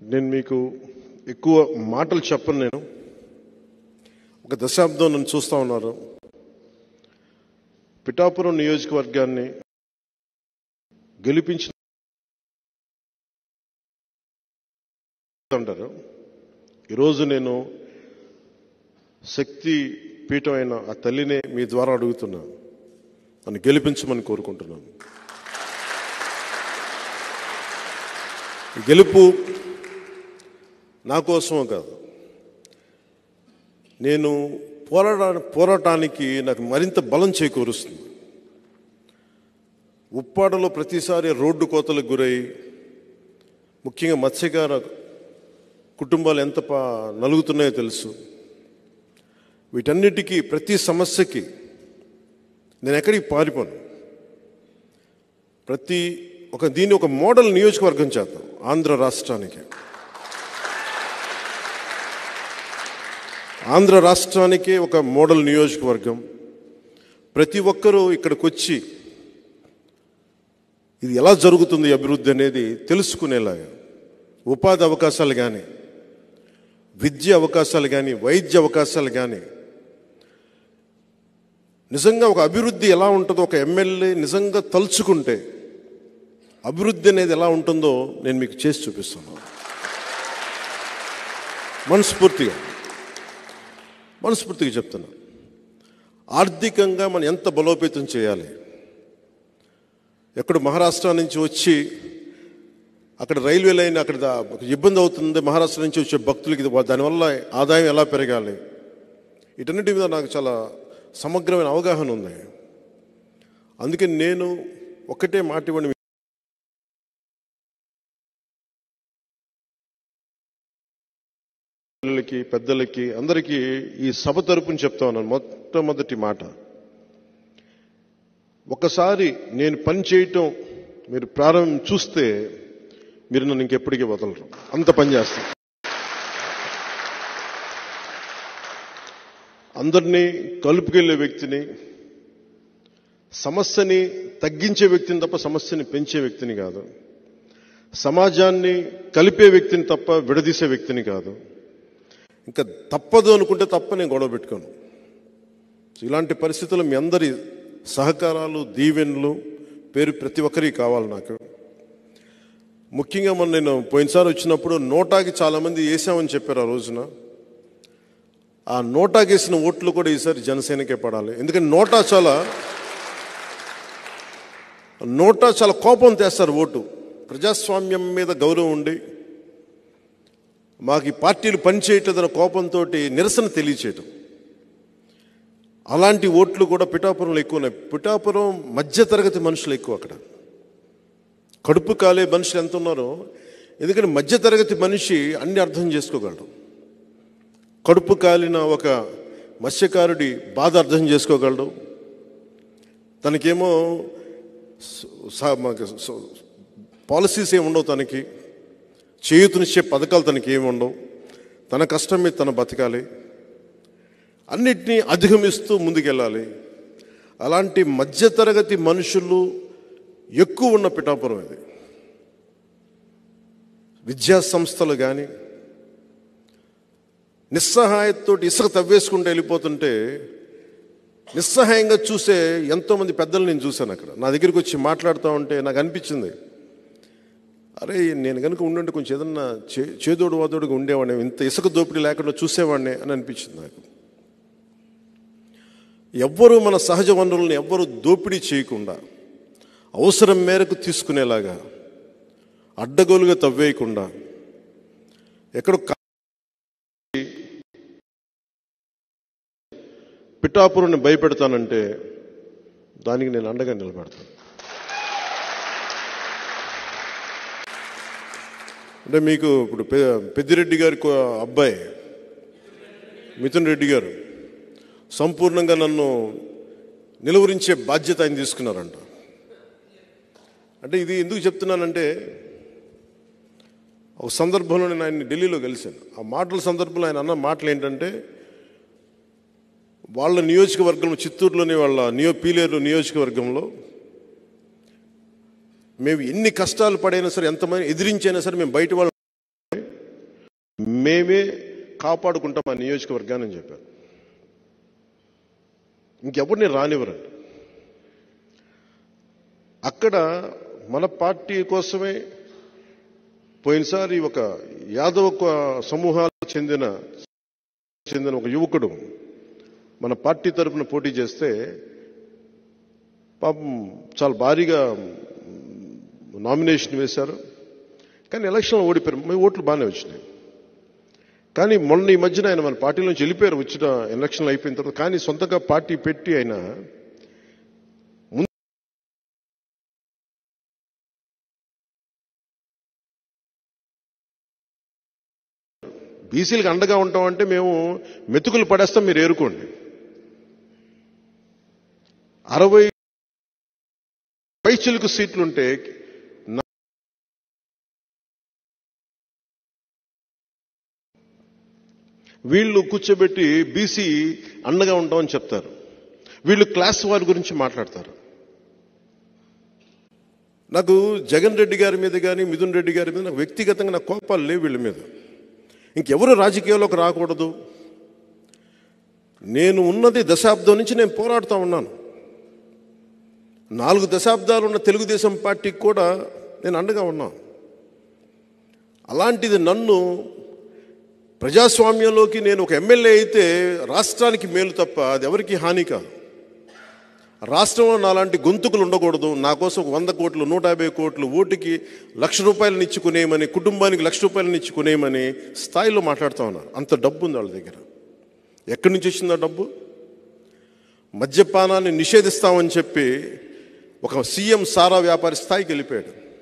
నేను మీకు ఎక్కువ మాటలు చెప్పను. నేను ఒక దశాబ్దం నన్ను చూస్తూ ఉన్నారు. పిఠాపురం నియోజకవర్గాన్ని గెలిపించిన అంటారు. ఈరోజు నేను శక్తి పీఠమైన ఆ తల్లినే మీ ద్వారా అడుగుతున్నాను, నన్ను గెలిపించమని కోరుకుంటున్నాను. గెలుపు నా కోసమో కాదు, నేను పోరాటానికి నాకు మరింత బలం చేకూరుస్తుంది. ఉప్పాడలో ప్రతిసారి రోడ్డు కోతలకు గురై ముఖ్యంగా మత్స్యకార కుటుంబాలు ఎంత నలుగుతున్నాయో తెలుసు. వీటన్నిటికీ ప్రతి సమస్యకి నేను ఎక్కడికి పారిపోను. దీన్ని ఒక మోడల్ నియోజకవర్గం చేద్దాం ఆంధ్ర రాష్ట్రానికి. ఆంధ్ర రాష్ట్రానికి ఒక మోడల్ నియోజకవర్గం. ప్రతి ఒక్కరూ ఇక్కడికి వచ్చి ఇది ఎలా జరుగుతుంది అభివృద్ధి అనేది తెలుసుకునేలాగా ఉపాధి అవకాశాలు కానీ, విద్య అవకాశాలు కానీ, వైద్య అవకాశాలు కానీ, నిజంగా ఒక అభివృద్ధి ఎలా ఉంటుందో ఒక ఎమ్మెల్యే నిజంగా తలుచుకుంటే అభివృద్ధి అనేది ఎలా ఉంటుందో నేను మీకు చేసి చూపిస్తున్నాను. మనస్ఫూర్తిగా చెప్తున్నా. ఆర్థికంగా మనం ఎంత బలోపేతం చేయాలి. ఎక్కడ మహారాష్ట్ర నుంచి వచ్చి అక్కడ రైల్వే లైన్ అక్కడ ఇబ్బంది అవుతుంది, మహారాష్ట్ర నుంచి వచ్చే భక్తులకి దానివల్ల ఆదాయం ఎలా పెరగాలి, వీటన్నిటి మీద నాకు చాలా సమగ్రమైన అవగాహన ఉంది. అందుకే నేను ఒకటే మాట ఇవ్వండి, పిల్లలకి పెద్దలకి అందరికీ ఈ సభ తరపుని చెప్తా ఉన్నాను. మొట్టమొదటి మాట, ఒకసారి నేను పని చేయటం మీరు ప్రారంభం చూస్తే మీరు నన్ను ఇంకెప్పటికీ వదలరు, అంత పని చేస్తాను. అందరినీ కలుపుకెళ్ళే వ్యక్తిని, సమస్యని తగ్గించే వ్యక్తిని తప్ప సమస్యని పెంచే వ్యక్తిని కాదు. సమాజాన్ని కలిపే వ్యక్తిని తప్ప విడదీసే వ్యక్తిని కాదు. ఇంకా తప్పదు అనుకుంటే తప్ప నేను గొడవ పెట్టుకోను. ఇలాంటి పరిస్థితుల్లో మీ అందరి సహకారాలు, దీవెనలు ప్రతి ఒక్కరికి కావాలి నాకు. ముఖ్యంగా నేను పోయినసారి వచ్చినప్పుడు నోటాకి చాలామంది వేసామని చెప్పారు. ఆ రోజున ఆ నోటాకి వేసిన ఓట్లు కూడా ఈసారి జనసేనకే పడాలి. ఎందుకంటే నోటా చాలా కోపం తెస్తారు ఓటు. ప్రజాస్వామ్యం మీద గౌరవం ఉండి మాకు ఈ పార్టీలు పనిచేయట్లేదన్న కోపంతో నిరసన తెలియచేయటం, అలాంటి ఓట్లు కూడా పిఠాపురంలో ఎక్కువ ఉన్నాయి. పిఠాపురం మధ్యతరగతి మనుషులు ఎక్కువ. అక్కడ కడుపు కాలే మనుషులు ఎంత ఉన్నారో, ఎందుకంటే మధ్యతరగతి మనిషి అన్ని అర్థం చేసుకోగలడు. కడుపు కాలిన ఒక మత్స్యకారుడి బాధ అర్థం చేసుకోగలడు. తనకేమో పాలసీస్ ఏమి ఉండవు, తనకి చేయూతనిచ్చే పథకాలు తనకి ఏమి ఉండవు. తన కష్టం మీద తను బతకాలి, అన్నిటినీ అధిగమిస్తూ ముందుకెళ్ళాలి. అలాంటి మధ్యతరగతి మనుషులు ఎక్కువ ఉన్న పిఠాపురం ఇది. విద్యా సంస్థలు కానీ నిస్సహాయతతో ఇసుక తవ్వేసుకుంటూ వెళ్ళిపోతుంటే నిస్సహాయంగా చూసే ఎంతోమంది పెద్దలు నేను చూశాను. అక్కడ నా దగ్గరికి వచ్చి మాట్లాడుతూ ఉంటే నాకు అనిపించింది, అరే నేను కనుక ఉండుంటే కొంచెం ఏదన్నా చేదోడు వాదోడుగా ఉండేవాడిని, ఇంత ఇసుక దోపిడీ లేకుండా చూసేవాడిని అని అనిపించింది నాకు. ఎవ్వరూ మన సహజ వనరులను ఎవ్వరూ దోపిడీ చేయకుండా అవసరం మేరకు తీసుకునేలాగా, అడ్డగోలుగా తవ్వేయకుండా, ఎక్కడో పిఠాపురాన్ని భయపెడతానంటే దానికి నేను అండగా నిలబెడతాను. అంటే మీకు ఇప్పుడు పెద్దిరెడ్డి గారి అబ్బాయి మిథున్ రెడ్డి గారు సంపూర్ణంగా నన్ను నిలువరించే బాధ్యత ఆయన తీసుకున్నారంట. అంటే ఇది ఎందుకు చెప్తున్నానంటే, ఒక సందర్భంలో నేను ఆయన్ని ఢిల్లీలో కలిశాను. ఆ మాటల సందర్భంలో ఆయన అన్న మాటలు ఏంటంటే, వాళ్ళ నియోజకవర్గంలో చిత్తూరులోని వాళ్ళ పీలేరు నియోజకవర్గంలో మేము ఎన్ని కష్టాలు పడైనా సరే, ఎంతమంది ఎదిరించైనా సరే మేము బయట వాళ్ళు మేమే కాపాడుకుంటాం ఆ నియోజకవర్గాన్ని అని చెప్పారు. ఇంకెవరిని రానివ్వరండి. అక్కడ మన పార్టీ కోసమే పోయినసారి ఒక యాదవ సమూహాలకు చెందిన ఒక యువకుడు మన పార్టీ తరఫున పోటీ చేస్తే పాపం చాలా భారీగా నామినేషన్ వేశారు. కానీ ఎలక్షన్లో ఓడిపోయారు. మీ ఓట్లు బాగానే వచ్చినాయి. కానీ మొన్న ఈ మధ్యన ఆయన మన పార్టీ నుంచి వెళ్ళిపోయారు వచ్చిన ఎలక్షన్లు అయిపోయిన తర్వాత. కానీ సొంతంగా పార్టీ పెట్టి ఆయన బీసీలకు అండగా ఉంటామంటే మేము మెతుకులు పడేస్తాం, మీరు ఏరుకోండి. 60 పైచిలుకు సీట్లుంటే వీళ్ళు కూర్చోబెట్టి బీసీ అండగా ఉంటామని చెప్తారు. వీళ్ళు క్లాస్ వారి గురించి మాట్లాడతారు. నాకు జగన్ రెడ్డి గారి మీద కానీ మిథున్ రెడ్డి గారి మీద నాకు వ్యక్తిగతంగా నాకు కోపాలు లేవు వీళ్ళ మీద. ఇంకెవరు రాజకీయాల్లోకి రాకూడదు. నేను ఉన్నది దశాబ్దం నుంచి నేను పోరాడుతూ ఉన్నాను. 4 దశాబ్దాలు ఉన్న తెలుగుదేశం పార్టీకి కూడా నేను అండగా ఉన్నాను. అలాంటిది నన్ను ప్రజాస్వామ్యంలోకి నేను ఒక ఎమ్మెల్యే అయితే రాష్ట్రానికి మేలు తప్ప అది ఎవరికి హాని కాదు. రాష్ట్రంలో నాలాంటి గొంతుకులు ఉండకూడదు. నా కోసం 100 కోట్లు 150 కోట్లు ఓటుకి ₹1,00,000 ఇచ్చుకునేయమని, కుటుంబానికి ₹1,00,000 ఇచ్చుకునేయమని స్థాయిలో మాట్లాడుతూ ఉన్నారు. అంత డబ్బు ఉంది వాళ్ళ దగ్గర. ఎక్కడి నుంచి వచ్చింది ఆ డబ్బు? మద్యపానాన్ని నిషేధిస్తామని చెప్పి ఒక సీఎం సారా వ్యాపారి స్థాయికి వెళ్ళిపోయాడు.